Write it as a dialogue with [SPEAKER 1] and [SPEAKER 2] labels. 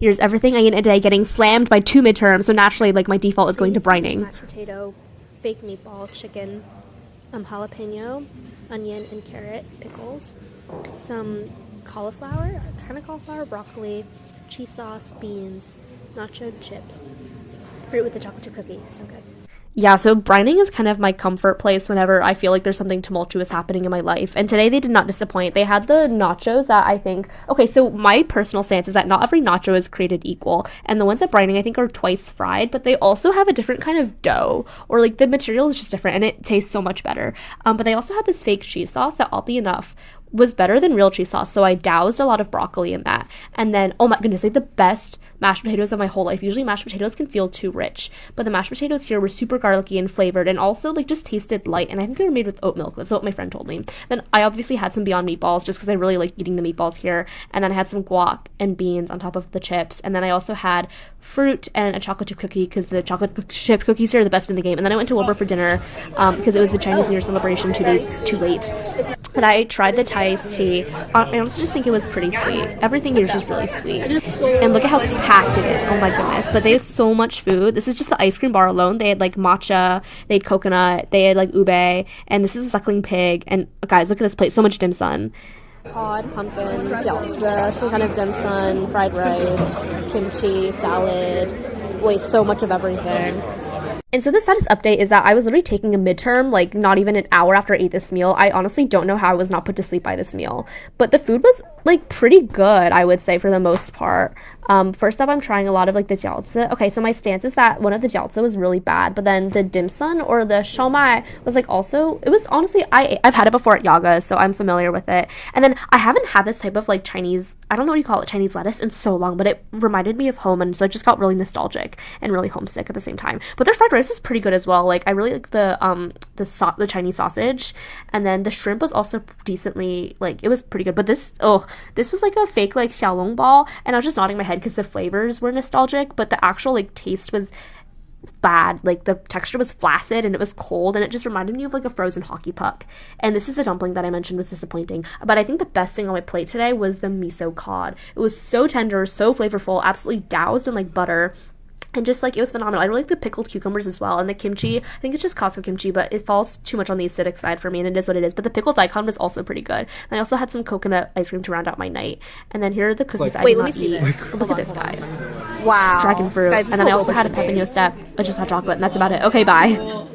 [SPEAKER 1] Here's everything I eat in a day getting slammed by 2 midterms, so naturally, like, my default is going to brining.
[SPEAKER 2] Mashed potato, fake meatball, chicken, jalapeno, onion and carrot, pickles, some cauliflower, broccoli, cheese sauce, beans, nacho chips, fruit with a chocolate chip cookie. So good.
[SPEAKER 1] Yeah, so brining is kind of my comfort place whenever I feel like there's something tumultuous happening in my life. And today they did not disappoint. They had the nachos that I think, okay, so my personal stance is that not every nacho is created equal. And the ones at brining I think are twice fried, but they also have a different kind of dough, or like the material is just different and it tastes so much better. But they also had this fake cheese sauce that, oddly enough, was better than real cheese sauce. So I doused a lot of broccoli in that. And then, oh my goodness, like the best mashed potatoes of my whole life. Usually mashed potatoes can feel too rich, but the mashed potatoes here were super garlicky and flavored and also like just tasted light, and I think they were made with oat milk. That's what my friend told me. Then I obviously had some Beyond Meatballs just because I really like eating the meatballs here, and then I had some guac and beans on top of the chips, and then I also had fruit and a chocolate chip cookie because the chocolate chip cookies here are the best in the game. And then I went to Wilbur for dinner because it was the Chinese New Year celebration 2 days too late. And I tried the Thai iced tea. I honestly just think it was pretty sweet. Everything here is just really sweet. And look at how packed it is. Oh my goodness. But they had so much food. This is just the ice cream bar alone. They had like matcha, they had coconut, they had like ube, and this is a suckling pig. And guys, look at this plate. So much dim sum.
[SPEAKER 2] Cod, pumpkin, jiaozi, some kind of dim sum, fried rice, kimchi, salad. Wait, so much of everything.
[SPEAKER 1] And so the status update is that I was literally taking a midterm, like not even an hour after I ate this meal. I honestly don't know how I was not put to sleep by this meal. But the food was like pretty good, I would say, for the most part. First up, I'm trying a lot of like the jiaozi. Okay, so my stance is that one of the jiaozi was really bad, but then the dim sum or the siomai was like also, it was honestly, I've had it before at Yaga, so I'm familiar with it. And then I haven't had this type of like Chinese, I don't know what you call it, Chinese lettuce in so long, but it reminded me of home, and so I just got really nostalgic and really homesick at the same time. But their fried rice is pretty good as well. Like I really like the Chinese sausage, and then the shrimp was also decently, like it was pretty good. But this was like a fake like xiaolongbao, and I was just nodding my head because the flavors were nostalgic, but the actual like taste was bad. Like the texture was flaccid and it was cold, and it just reminded me of like a frozen hockey puck. And this is the dumpling that I mentioned was disappointing, but I think the best thing on my plate today was the miso cod. It was so tender, so flavorful, absolutely doused in like butter, and just like it was phenomenal. I really like the pickled cucumbers as well, and the kimchi, I think it's just Costco kimchi, but it falls too much on the acidic side for me, and it is what it is. But the pickled daikon was also pretty good. And I also had some coconut ice cream to round out my night. And then here are the cookies I did not eat. Look at this, guys.
[SPEAKER 2] Wow.
[SPEAKER 1] Dragon fruit.
[SPEAKER 2] Guys,
[SPEAKER 1] and then I also had a pepino step, just hot chocolate, and that's about it. Okay, bye.